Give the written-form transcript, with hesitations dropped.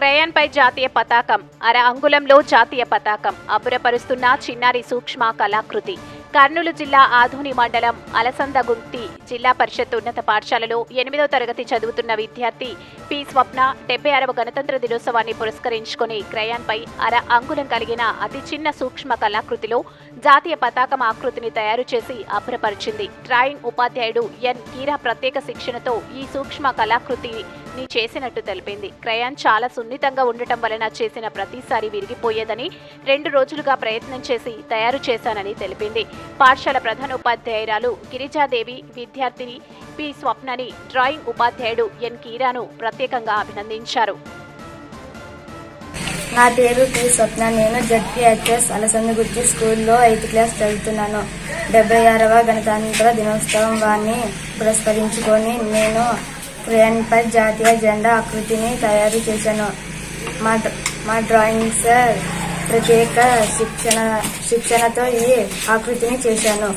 Crayon పై జాతీయ పతాకం, అర అంగుళంలో జాతీయ పతాకం అబ్బురపరుస్తున్న చిన్నారి సూక్ష్మ కళాకృతి. కర్నూలు జిల్లా ఆధోని మండలం అలసందగుంటి జిల్లా పరిషత్ ఉన్నత పాఠశాలలో 8వ తరగతి చదువుతున్న విద్యార్థి పి స్వప్న 76వ గణతంత్ర దినోత్సవాన్ని పురస్కరించుకుని క్రయాన్ పై అర అంగుళం కలిగిన అతి చిన్న సూక్ష్మ కళాకృతిలో జాతీయ పతాకం ఆకృతిని తయారు చేసి అబ్బురపరిచింది. డ్రాయింగ్ ఉపాధ్యాయుడు ఎన్ కీరా ప్రత్యేక శిక్షణతో ఈ సూక్ష్మ కళాకృతిని చేసినట్టు తెలిపింది. క్రయాన్ చాలా సున్నితంగా ఉండటం వలన చేసిన ప్రతిసారి విరిగిపోయేదని 2 రోజులుగా ప్రయత్నం చేసి తయారు చేశానని తెలిపింది. పాఠశాల ప్రధానోపాధ్యాయురాలు గిరిజాదేవి విద్యార్థిని పి స్వప్నని, డ్రాయింగ్ ఉపాధ్యాయుడు ఎన్ కీరాను ప్రత్యేకంగా అభినందించారు. నా పేరు పి స్వప్న. నేను జడ్పీహెచ్ఎస్ అలసందగుంటి స్కూల్లో 8th క్లాస్ చదువుతున్నాను. 76వ గణతంత్ర దినోత్సవాన్ని పురస్కరించుకొని నేను క్రయాన్ పై జాతీయ జెండా ఆకృతిని తయారు చేశాను. మా డ్రాయింగ్ సార్ ప్రత్యేక శిక్షణతో ఈ ఆకృతిని చేశాను.